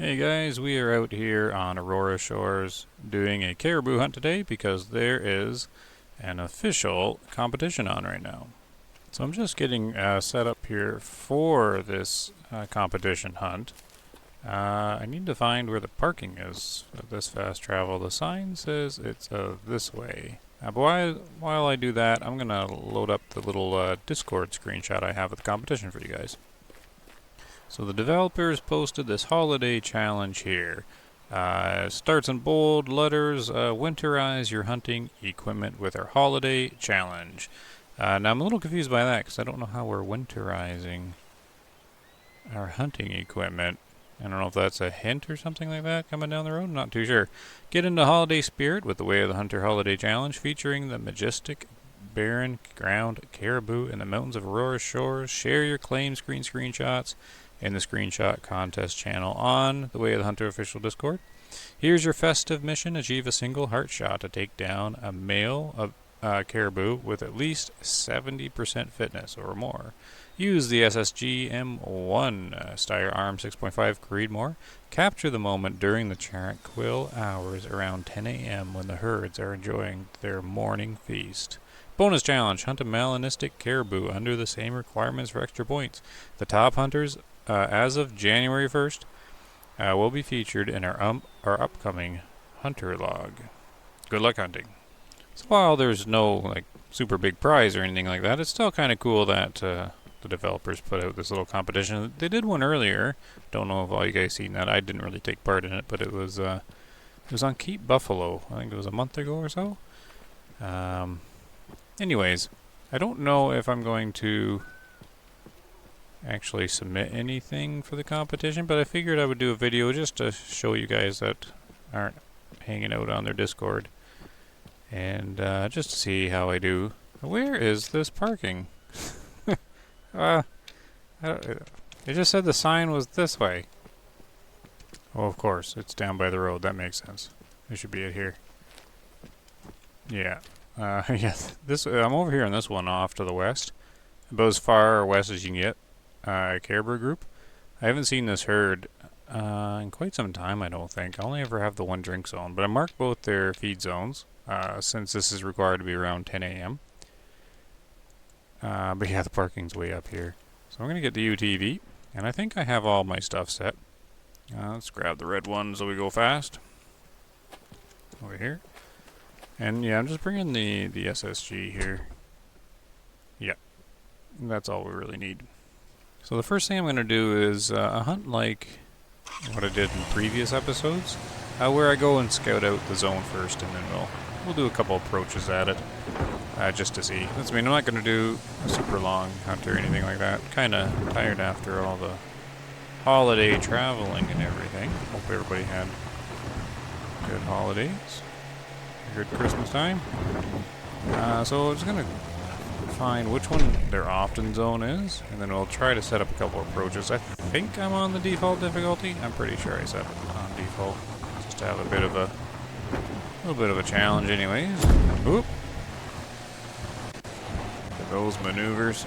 Hey guys, we are out here on Aurora Shores doing a caribou hunt today because there is an official competition on right now. So I'm just getting set up here for this competition hunt. I need to find where the parking is of this fast travel. The sign says it's this way. But while I do that, I'm going to load up the little Discord screenshot I have of the competition for you guys. So the developers posted this holiday challenge here. Starts in bold letters, winterize your hunting equipment with our holiday challenge. Now I'm a little confused by that because I don't know how we're winterizing our hunting equipment. I don't know if that's a hint or something like that coming down the road. I'm not too sure. Get into holiday spirit with the Way of the Hunter Holiday Challenge featuring the majestic barren ground caribou in the mountains of Aurora Shores. Share your claim screenshots in the screenshot contest channel on the Way of the Hunter official Discord. Here's your festive mission. Achieve a single heart shot to take down a male caribou with at least 70% fitness or more. Use the SSG M1 Steyr Arm 6.5 Creedmoor. Capture the moment during the tranquil hours around 10 a.m. when the herds are enjoying their morning feast. Bonus challenge. Hunt a melanistic caribou under the same requirements for extra points. The top hunters as of January 1st will be featured in our upcoming hunter log. Good luck hunting. So while there's no super big prize or anything like that, it's still kind of cool that the developers put out this little competition. They did one earlier. Don't know if all you guys seen that. I didn't really take part in it, but it was on Cape Buffalo. I think it was a month ago or so. Anyways, I don't know if I'm going to actually submit anything for the competition, but I figured I would do a video just to show you guys that aren't hanging out on their Discord, and just to see how I do. Where is this parking? It just said the sign was this way. Oh, of course, it's down by the road. That makes sense. It should be it here. Yeah. Yes. I'm over here on this one off to the west, about as far west as you can get. Caribou group. I haven't seen this herd in quite some time, I don't think. I only ever have the one drink zone, but I marked both their feed zones since this is required to be around 10 a.m. But yeah, the parking's way up here. So I'm going to get the UTV, and I think I have all my stuff set. Let's grab the red one so we go fast. Over here. And yeah, I'm just bringing the SSG here. Yeah, that's all we really need. So the first thing I'm going to do is a hunt like what I did in previous episodes, where I go and scout out the zone first, and then we'll do a couple approaches at it, just to see. I mean, I'm not going to do a super long hunt or anything like that. Kind of tired after all the holiday traveling and everything. Hope everybody had good holidays, a good Christmas time. So I'm just going to find which one their often zone is, and then we'll try to set up a couple approaches. I think I'm on the default difficulty. I'm pretty sure I set it on default, just to have a little bit of a challenge anyways. Oop. Those maneuvers.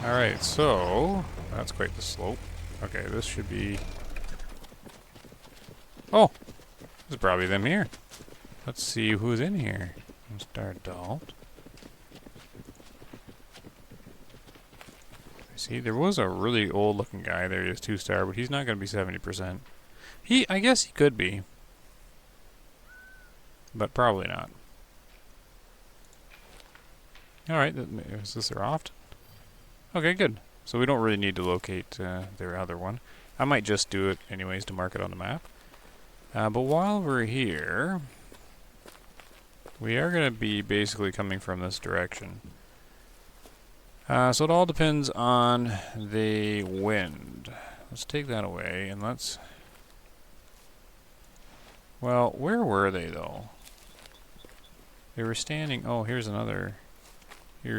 Alright, so that's quite the slope. Okay, this should be... Oh! This is probably them here. Let's see who's in here. Start adult. See, there was a really old looking guy there, just 2-star, but he's not going to be 70%. I guess he could be. But probably not. Alright, is this their often? Okay, good. So we don't really need to locate their other one. I might just do it anyways to mark it on the map. But while we're here, we are going to be basically coming from this direction. So it all depends on the wind. Let's take that away and let's... Well, where were they though? They were standing... Oh, here's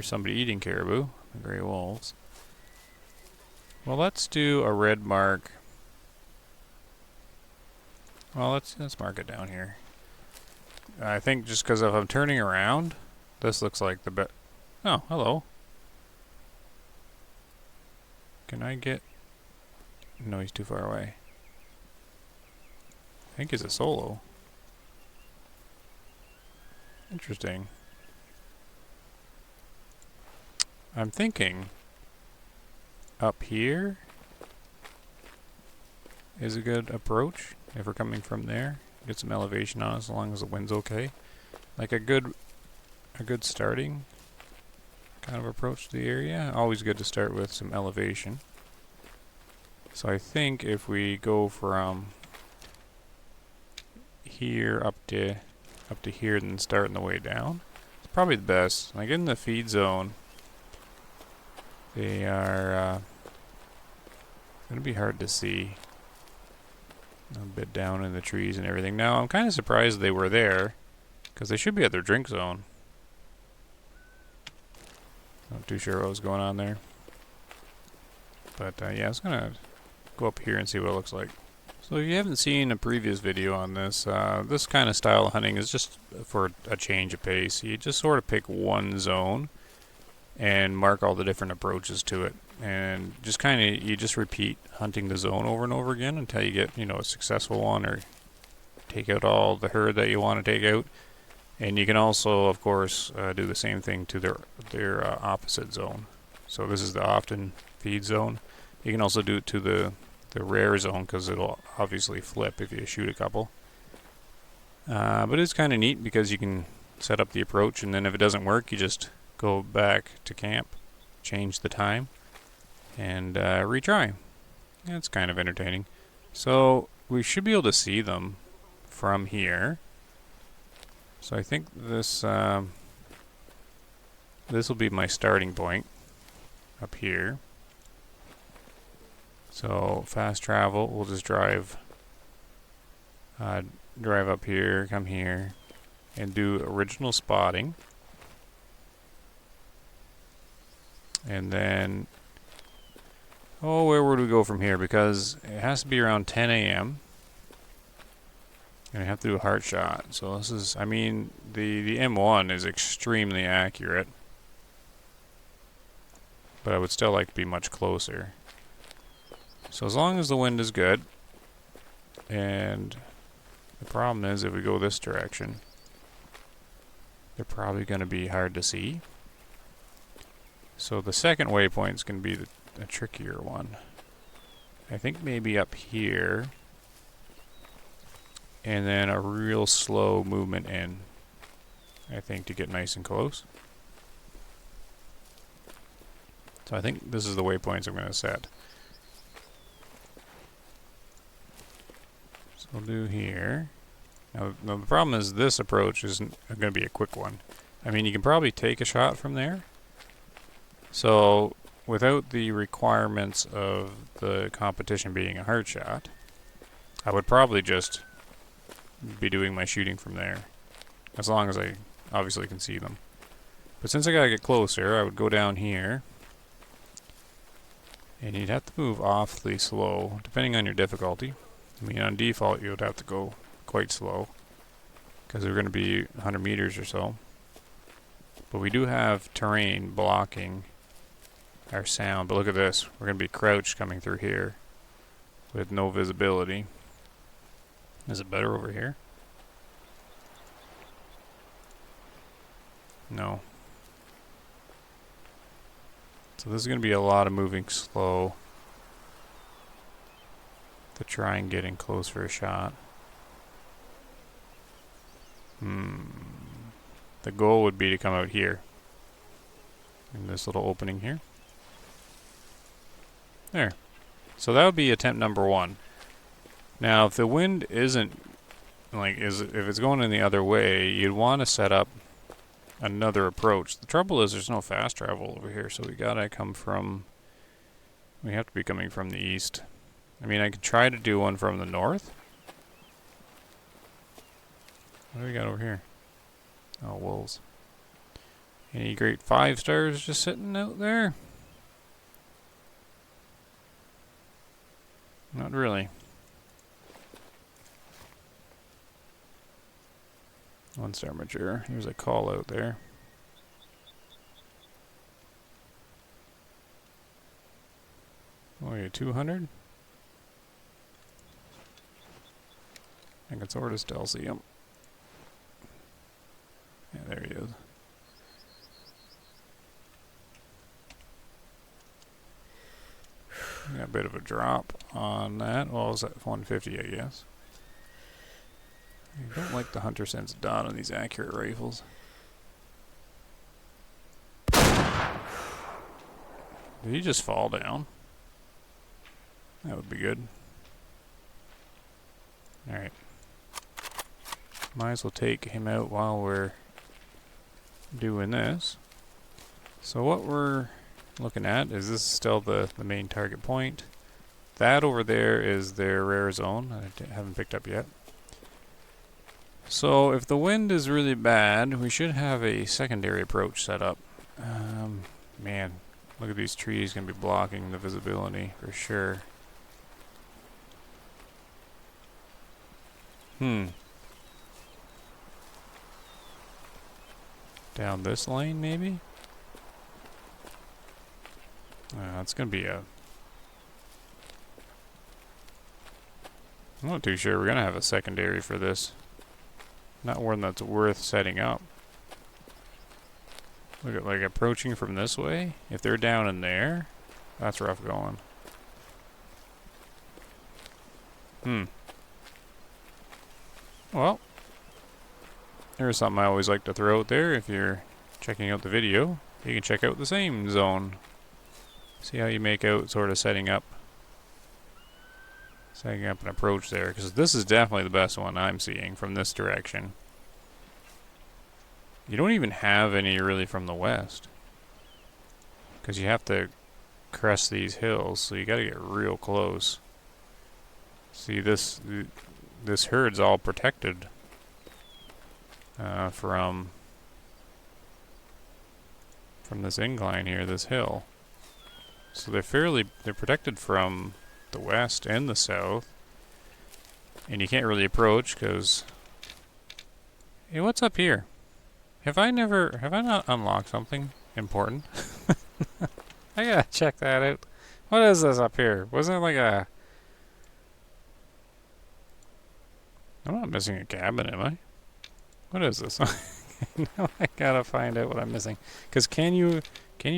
somebody eating caribou. The gray wolves. Well, let's do a red mark. Well, let's mark it down here. I think just because if I'm turning around, this looks like the best... Oh, hello. Can I get... No, he's too far away. I think he's a solo. Interesting. I'm thinking up here is a good approach if we're coming from there. Get some elevation on us as long as the wind's okay. Like a good starting kind of approach to the area. Always good to start with some elevation. So I think if we go from here up to here and then starting the way down, it's probably the best. Like in the feed zone, they are going to be hard to see. A bit down in the trees and everything. Now I'm kind of surprised they were there, because they should be at their drink zone. Not too sure what was going on there. But yeah, I was going to go up here and see what it looks like. So if you haven't seen a previous video on this, this kind of style of hunting is just for a change of pace. You just sort of pick one zone and mark all the different approaches to it. And just kind of, you just repeat hunting the zone over and over again until you get, you know, a successful one, or take out all the herd that you want to take out. And you can also, of course, do the same thing to their opposite zone. So this is the often feed zone. You can also do it to the rare zone, because it'll obviously flip if you shoot a couple. But it's kind of neat because you can set up the approach, and then if it doesn't work, you just go back to camp, change the time, and retry. It's kind of entertaining. So we should be able to see them from here. So I think this this will be my starting point up here. So fast travel, we'll just drive up here, come here, and do original spotting. And then, where would we go from here? Because it has to be around 10 a.m. And I have to do a heart shot. So this is, I mean, the M1 is extremely accurate. But I would still like to be much closer. So as long as the wind is good, and the problem is if we go this direction, they're probably going to be hard to see. So the second waypoint is going to be the trickier one. I think maybe up here, and then a real slow movement in, I think, to get nice and close. So I think this is the waypoints I'm going to set. So we'll do here. Now the problem is this approach isn't going to be a quick one. I mean, you can probably take a shot from there. So without the requirements of the competition being a hard shot, I would probably just be doing my shooting from there, as long as I obviously can see them. But since I gotta get closer, I would go down here, and you'd have to move awfully slow, depending on your difficulty. I mean, on default, you would have to go quite slow, because they're going to be 100 meters or so. But we do have terrain blocking our sound. But look at this. We're going to be crouched coming through here with no visibility. Is it better over here? No. So this is going to be a lot of moving slow to try and get in close for a shot. The goal would be to come out here, in this little opening here. There. So that would be attempt number 1. Now, if the wind isn't, if it's going in the other way, you'd want to set up another approach. The trouble is there's no fast travel over here, so we have to be coming from the east. I mean, I could try to do one from the north. What do we got over here? Oh, wolves. Any great 5 stars just sitting out there? Not really. One star mature. Here's a call out there. Oh, yeah, 200? I can sort of still see him. Yeah, there he is. Got a bit of a drop on that. Well, was that 150, I guess. I don't like the hunter sense dot on these accurate rifles. Did he just fall down? That would be good. Alright. Might as well take him out while we're doing this. So what we're looking at is this still the main target point. That over there is their rare zone. I haven't picked up yet. So if the wind is really bad, we should have a secondary approach set up. Man, look at these trees, gonna be blocking the visibility for sure. Down this lane, maybe? It's gonna be a... I'm not too sure we're gonna have a secondary for this. Not one that's worth setting up. Look at, like, approaching from this way. If they're down in there, that's rough going. Well, there's something I always like to throw out there. If you're checking out the video, you can check out the same zone. See how you make out sort of setting up an approach there, because this is definitely the best one I'm seeing from this direction. You don't even have any really from the west, because you have to crest these hills, so you got to get real close. See, this herd's all protected from this incline here, this hill. So they're protected from the west and the south, and you can't really approach because... Hey, what's up here? Have I not unlocked something important? I gotta check that out. What is this up here? Wasn't it like a... I'm not missing a cabin, am I? What is this? Now I gotta find out what I'm missing. Because can you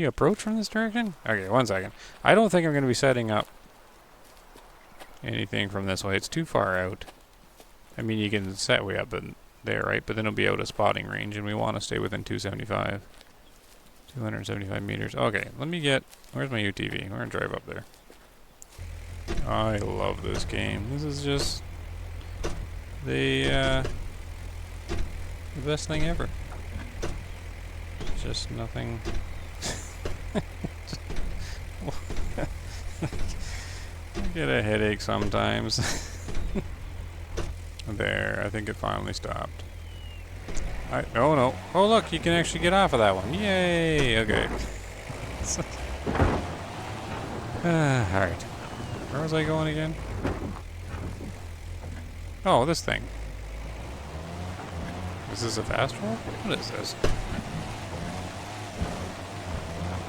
approach from this direction? Okay, 1 second. I don't think I'm gonna be setting up anything from this way. It's too far out. I mean, you can set way up in there, right? But then it'll be out of spotting range, and we want to stay within 275 meters. Okay, let me get... Where's my UTV? We're gonna drive up there. I love this game. This is just the best thing ever. Just nothing... I get a headache sometimes. There, I think it finally stopped. Oh no. Oh look, you can actually get off of that one. Yay! Okay. Alright. Where was I going again? Oh, this thing. Is this a fast travel? What is this?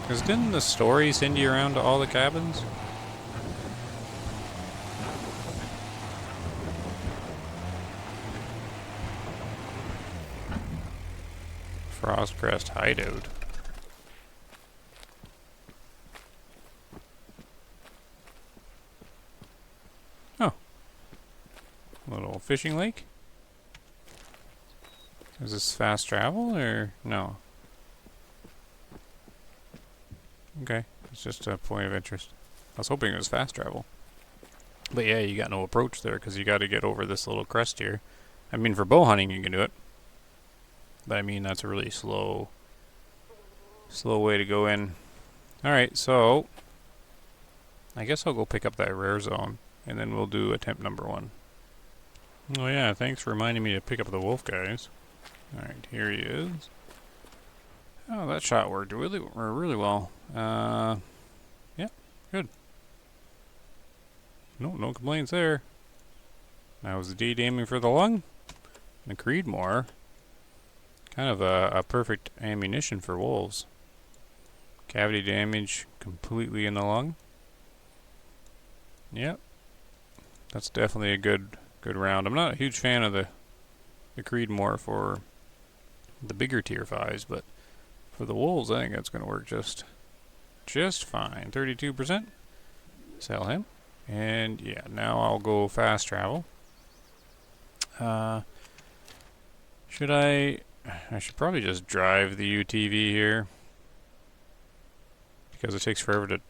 Because didn't the story send you around to all the cabins? Frostcrest Hideout. Oh. Little fishing lake? Is this fast travel or no? Okay, it's just a point of interest. I was hoping it was fast travel. But yeah, you got no approach there because you got to get over this little crest here. I mean, for bow hunting you can do it. But I mean, that's a really slow way to go in. Alright, so I guess I'll go pick up that rare zone, and then we'll do attempt number 1. Oh yeah, thanks for reminding me to pick up the wolf guys. Alright, here he is. Oh, that shot worked really well. Yeah, good. No complaints there. Now is the D aiming for the lung? The Creedmoor. Kind of a perfect ammunition for wolves. Cavity damage completely in the lung. Yep. That's definitely a good good round. I'm not a huge fan of the Creedmoor for the bigger tier 5s, but for the wolves, I think that's going to work just fine. 32%. Sell him. And yeah, now I'll go fast travel. Should I should probably just drive the UTV here, because it takes forever to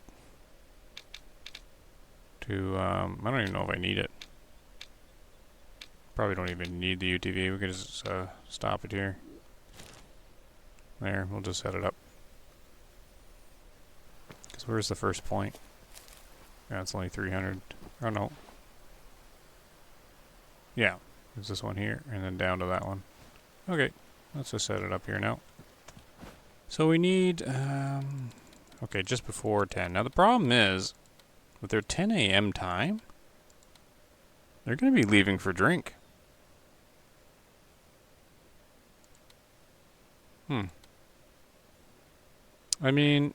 I don't even know if I need it. Probably don't even need the UTV. We can just stop it here. There, we'll just set it up. Because where's the first point? Yeah, it's only 300. Oh no. Yeah, there's this one here, and then down to that one. Okay, let's just set it up here now. So we need, okay, just before 10. Now the problem is, with their 10 a.m. time, they're going to be leaving for drink. I mean,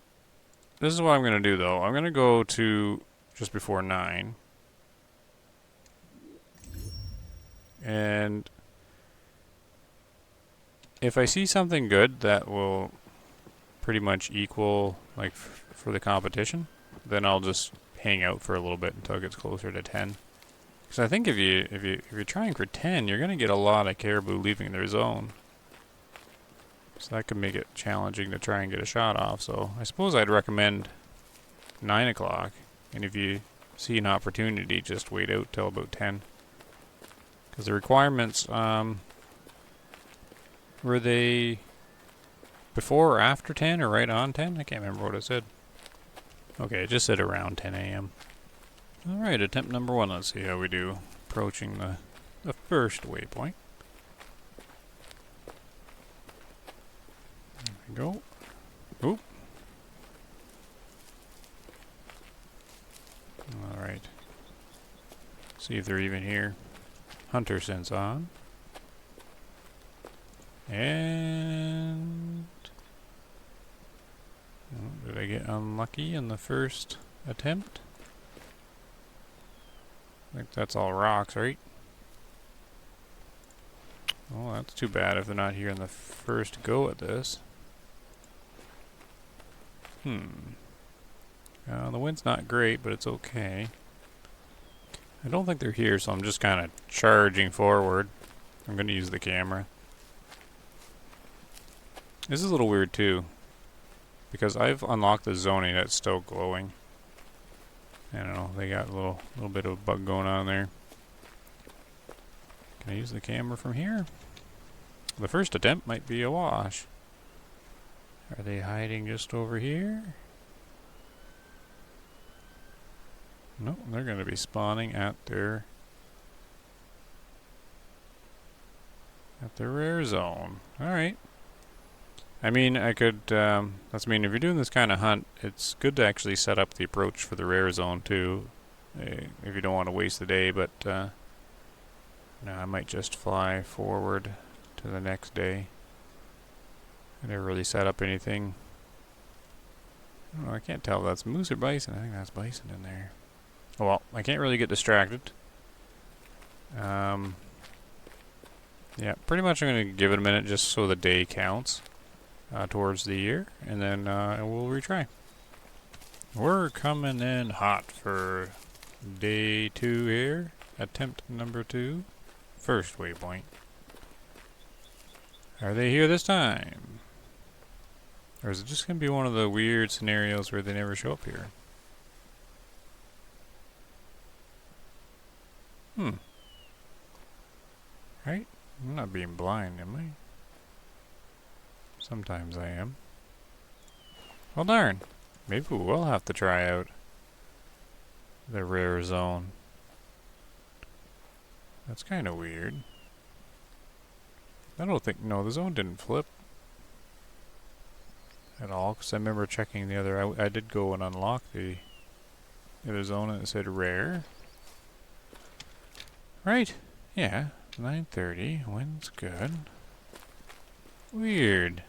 this is what I'm going to do, though. I'm going to go to just before 9. And if I see something good that will pretty much equal, like, for the competition, then I'll just hang out for a little bit until it gets closer to 10. Because I think if you're trying for 10, you're going to get a lot of caribou leaving their zone. So that could make it challenging to try and get a shot off. So I suppose I'd recommend 9 o'clock. And if you see an opportunity, just wait out till about 10. Because the requirements, were they before or after 10 or right on 10? I can't remember what it said. Okay, it just said around 10 a.m. Alright, attempt number 1. Let's see how we do approaching the first waypoint. There we go. Oop. Alright. See if they're even here. Hunter sense on. And oh, did I get unlucky in the first attempt? I think that's all rocks, right? Oh, that's too bad if they're not here in the first go at this. The wind's not great, but it's okay. I don't think they're here, so I'm just kind of charging forward. I'm going to use the camera. This is a little weird too, because I've unlocked the zoning that's still glowing. I don't know, they got a little bit of a bug going on there. Can I use the camera from here? The first attempt might be a wash. Are they hiding just over here? No, they're going to be spawning at their rare zone. Alright. I mean, I could, if you're doing this kind of hunt, it's good to actually set up the approach for the rare zone too, if you don't want to waste the day, but, no, I might just fly forward to the next day. I never really set up anything. I don't know, I can't tell if that's moose or bison. I think that's bison in there. Oh well, I can't really get distracted. Yeah, pretty much I'm going to give it a minute just so the day counts. Towards the year, and then we'll retry. We're coming in hot for day 2 here. Attempt number 2. First waypoint. Are they here this time? Or is it just going to be one of the weird scenarios where they never show up here? Right? I'm not being blind, am I? Sometimes I am. Well, darn. Maybe we will have to try out the rare zone. That's kind of weird. I don't think... No, the zone didn't flip at all, because I remember checking the other... I did go and unlock the other zone, and it said rare. Right. Yeah. 9:30. Wind's good. Weird.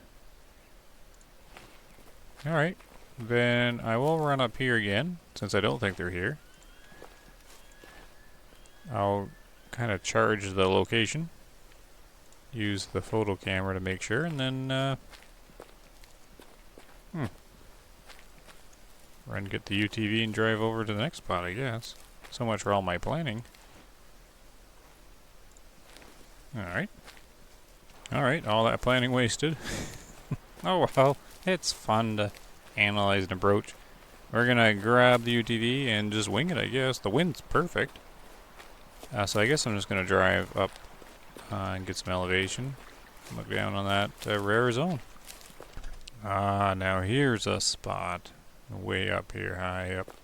Alright, then I will run up here again, since I don't think they're here. I'll kind of charge the location. Use the photo camera to make sure, and then run, get the UTV and drive over to the next spot, I guess. So much for all my planning. Alright. Alright, all that planning wasted. Oh well, it's fun to analyze an approach. We're gonna grab the UTV and just wing it, I guess. The wind's perfect. So I guess I'm just gonna drive up and get some elevation. Look down on that rare zone. Now here's a spot. Way up here, high up.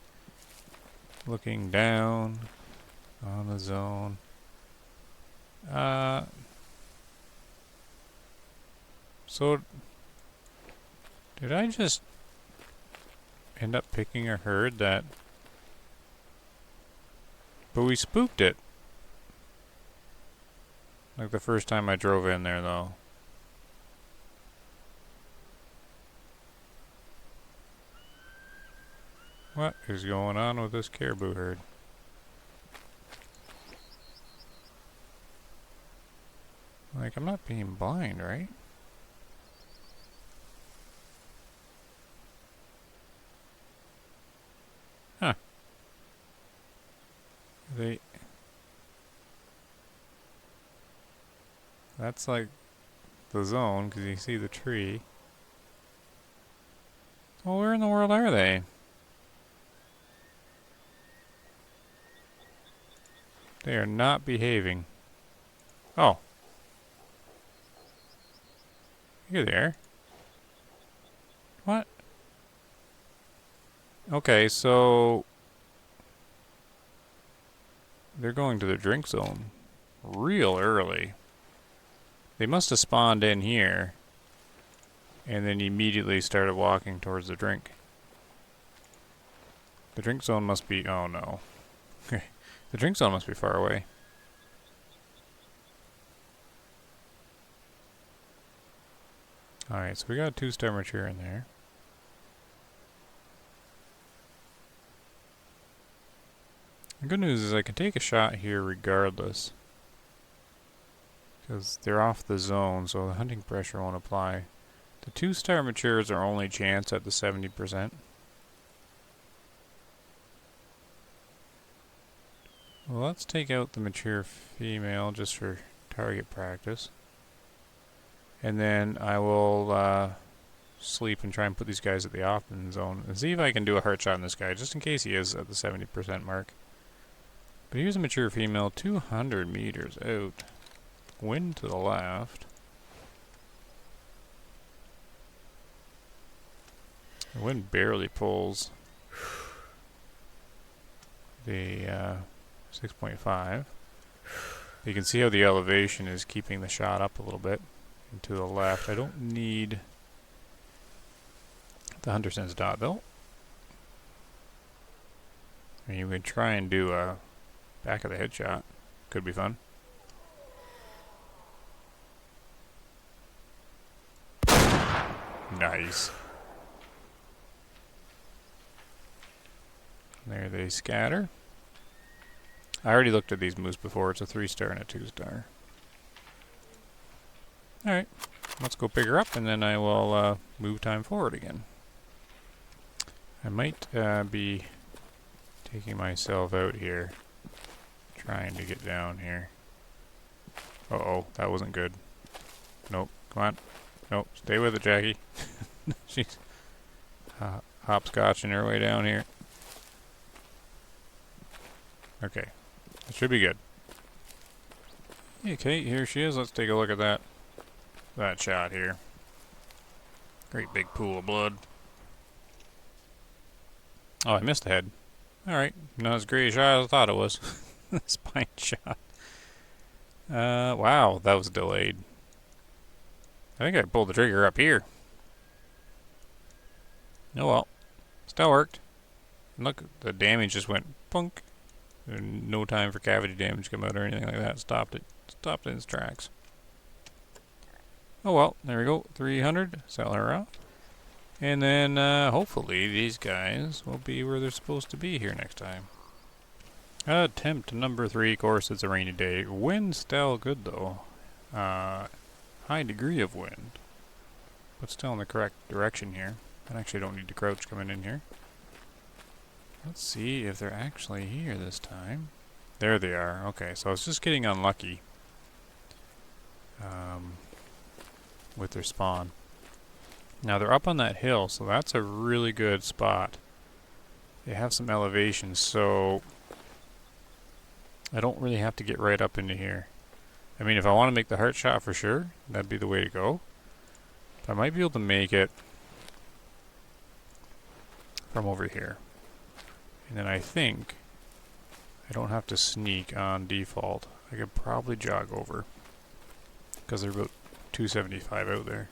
Looking down on the zone. So did I just end up picking a herd that... But we spooked it. Like the first time I drove in there, though. What is going on with this caribou herd? Like, I'm not being blind, right? Huh. That's like the zone, because you see the tree. Well, where in the world are they? They are not behaving. Oh. You're there. What? Okay, so... They're going to the drink zone real early. They must have spawned in here and then immediately started walking towards the drink. The drink zone must be... Oh no. The drink zone must be far away. Alright, so we got a 2-star mature in there. The good news is I can take a shot here regardless. Because they're off the zone, so the hunting pressure won't apply. The 2-star matures are only chance at the 70%. Well, let's take out the mature female just for target practice. And then I will sleep and try and put these guys at the opt-in zone. And see if I can do a heart shot on this guy, just in case he is at the 70% mark. But here's a mature female, 200 meters out. Wind to the left. The wind barely pulls the 6.5. You can see how the elevation is keeping the shot up a little bit and to the left. I don't need the hunter sense dot though. I mean, you could try and do a back of the head shot. Could be fun. Nice. There they scatter. I already looked at these moose before. It's a 3-star and a 2-star. Alright, let's go pick her up and then I will move time forward again. I might be taking myself out here, trying to get down here. Uh-oh, that wasn't good. Nope, come on. Nope, stay with it, Jackie. She's hopscotching her way down here. Okay, that should be good. Okay, here she is. Let's take a look at that shot here. Great big pool of blood. Oh, I missed the head. Alright, not as great a shot as I thought it was. Spine shot. Wow, that was delayed. I think I pulled the trigger up here. Oh well. Still worked. Look, the damage just went punk. No time for cavity damage to come out or anything like that. Stopped it. Stopped it in its tracks. Oh well, there we go. 300. Sell her off. And then hopefully these guys will be where they're supposed to be here next time. Attempt number 3, of course it's a rainy day. Wind still good though. High degree of wind. But still in the correct direction here. I actually don't need to crouch coming in here. Let's see if they're actually here this time. There they are. Okay, so I was just getting unlucky with their spawn. Now they're up on that hill, so that's a really good spot. They have some elevation, so I don't really have to get right up into here. I mean, if I want to make the heart shot for sure, that'd be the way to go. But I might be able to make it from over here. And then I think I don't have to sneak on default. I could probably jog over, because they're about 275 out there.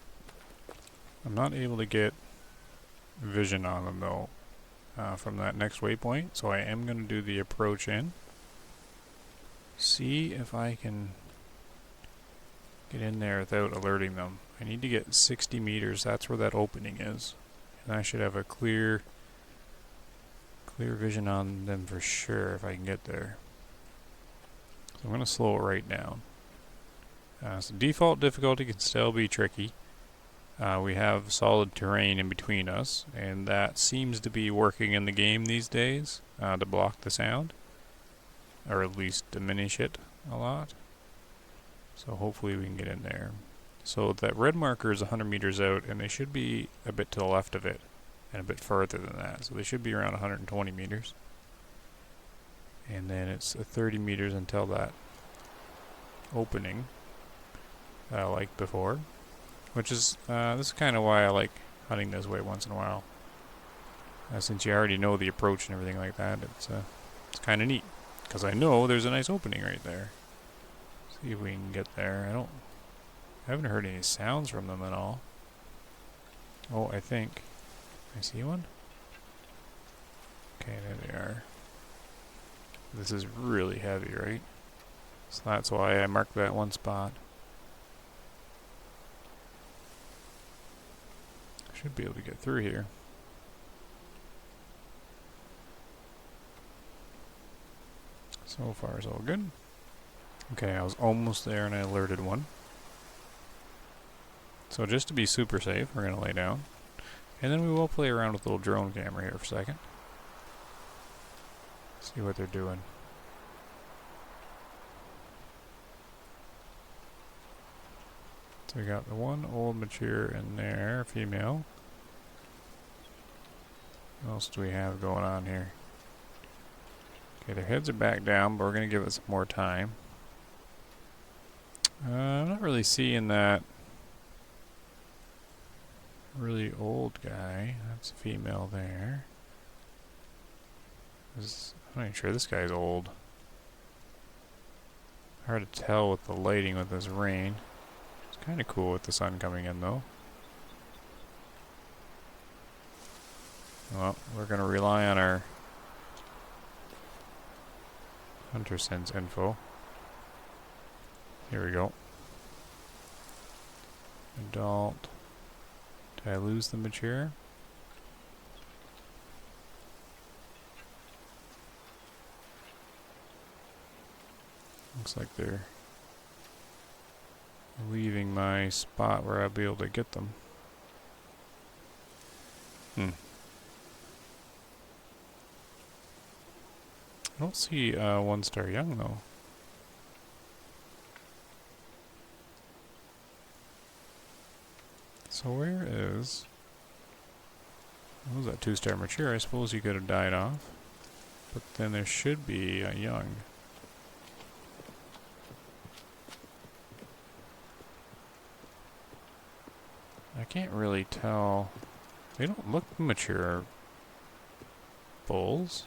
I'm not able to get vision on them though from that next waypoint, so I am going to do the approach in. See if I can get in there without alerting them. I need to get 60 meters, that's where that opening is. And I should have a clear vision on them for sure if I can get there. So I'm going to slow it right down. So default difficulty can still be tricky. We have solid terrain in between us, and that seems to be working in the game these days to block the sound, or at least diminish it a lot. So hopefully we can get in there. So that red marker is 100 meters out, and they should be a bit to the left of it, and a bit further than that. So they should be around 120 meters. And then it's 30 meters until that opening that I liked before. Which is, this is kind of why I like hunting this way once in a while. Since you already know the approach and everything like that, it's kind of neat. Because I know there's a nice opening right there. See if we can get there. I haven't heard any sounds from them at all. Oh, I think I see one. Okay, there they are. This is really heavy, right? So that's why I marked that one spot. Should be able to get through here. So far is all good. Okay, I was almost there and I alerted one. So just to be super safe, we're going to lay down. And then we will play around with a little drone camera here for a second. See what they're doing. So we got the one old mature in there, female. What else do we have going on here? Okay, their heads are back down, but we're going to give it some more time. I'm not really seeing that really old guy. That's a female there. I'm not even sure this guy's old. Hard to tell with the lighting with this rain. It's kind of cool with the sun coming in though. Well, we're going to rely on our hunter sense info. Here we go. Adult. Did I lose the mature? Looks like they're leaving my spot where I'll be able to get them. I don't see one star young though. So where is... What was that 2-star mature? I suppose he could have died off. But then there should be a young. I can't really tell. They don't look mature bulls.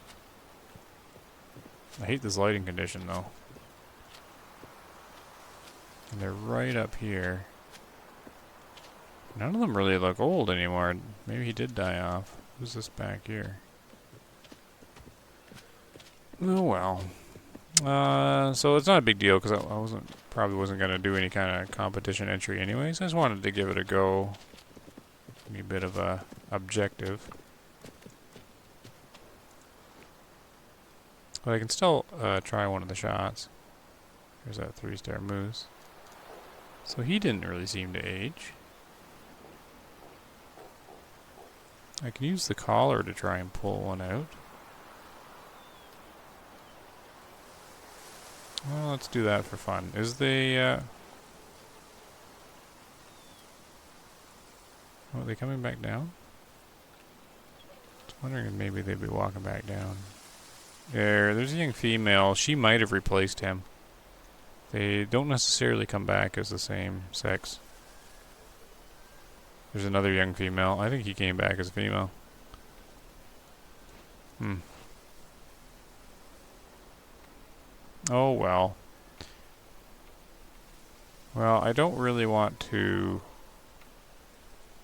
I hate this lighting condition though. And they're right up here. None of them really look old anymore. Maybe he did die off. Who's this back here? Oh well. So it's not a big deal because I probably wasn't going to do any kind of competition entry anyways. I just wanted to give it a go. Be a bit of a objective. But I can still try one of the shots. There's that 3-star moose. So he didn't really seem to age. I can use the collar to try and pull one out. Well, let's do that for fun. Is the... Oh, are they coming back down? I was wondering if maybe they'd be walking back down. There's a young female. She might have replaced him. They don't necessarily come back as the same sex. There's another young female. I think he came back as a female. Oh, well. Well, I don't really want to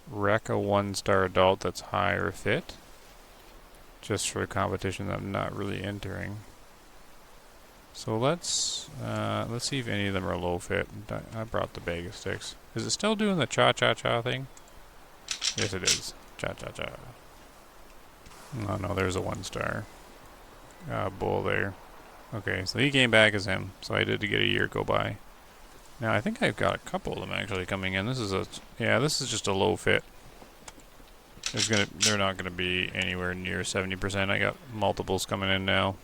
wreck a 1-star adult that's high or fit. Just for a competition that I'm not really entering. So let's see if any of them are low fit. I brought the bag of sticks. Is it still doing the cha-cha-cha thing? Yes, it is. Cha-cha-cha. Oh no, there's a 1-star bull there. Okay, so he came back as him. So I did to get a year go by. Now I think I've got a couple of them actually coming in. This is just a low fit. They're not gonna be anywhere near 70%. I got multiples coming in now.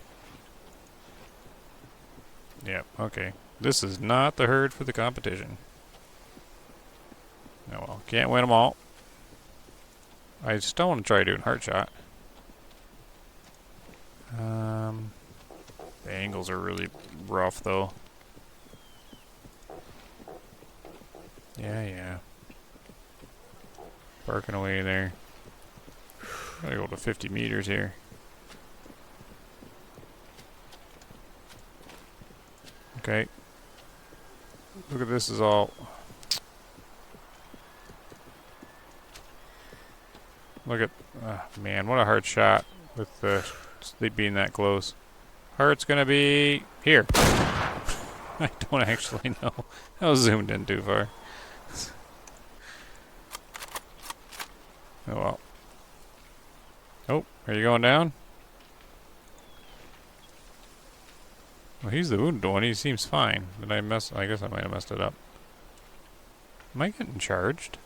Yep, okay. This is not the herd for the competition. Oh well, can't win them all. I still want to try doing heart shot. The angles are really rough though. Yeah. Barking away there. Gotta go to 50 meters here. Okay. Look at this is all... Look at... man, what a hard shot with the sleep being that close. Heart's gonna be... here. I don't actually know. I was zoomed in too far. Oh well. Oh, are you going down? Well, he's the wounded one. He seems fine. Did I mess... I guess I might have messed it up. Am I getting charged?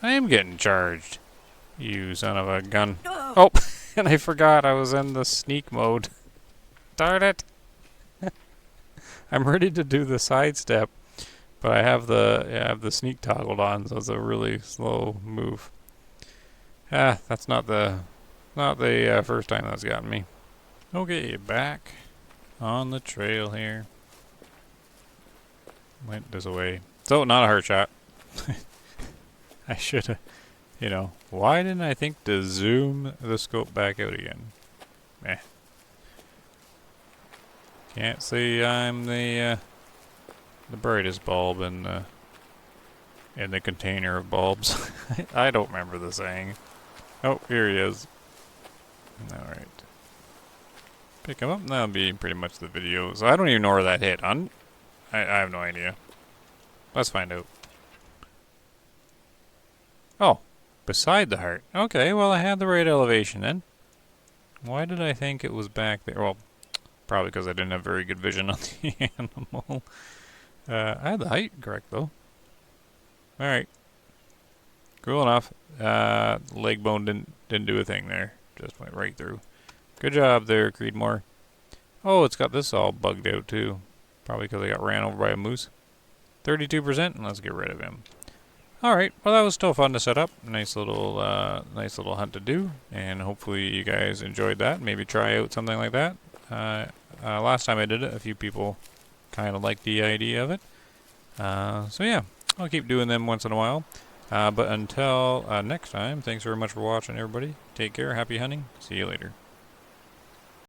I am getting charged. You son of a gun. Oh, and I forgot I was in the sneak mode. Darn it. I'm ready to do the sidestep, but I have the sneak toggled on, so it's a really slow move. That's not the first time that's gotten me. Okay, back on the trail here. Went this way. So, not a hurt shot. I should have, why didn't I think to zoom the scope back out again? Eh. Can't say I'm the brightest bulb in the container of bulbs. I don't remember the saying. Oh, here he is. Alright. Pick him up, that'll be pretty much the video. So I don't even know where that hit. I have no idea. Let's find out. Oh, beside the heart. Okay, well I had the right elevation then. Why did I think it was back there? Well, probably because I didn't have very good vision on the animal. I had the height correct though. Alright. Cool enough. Leg bone didn't do a thing there. Just went right through. Good job there, Creedmoor. Oh, it's got this all bugged out too. Probably because I got ran over by a moose. 32%, and let's get rid of him. Alright, well that was still fun to set up. Nice little hunt to do, and hopefully you guys enjoyed that. Maybe try out something like that. Last time I did it, a few people kind of liked the idea of it. So yeah, I'll keep doing them once in a while. But until next time, thanks very much for watching, everybody. Take care, happy hunting, see you later.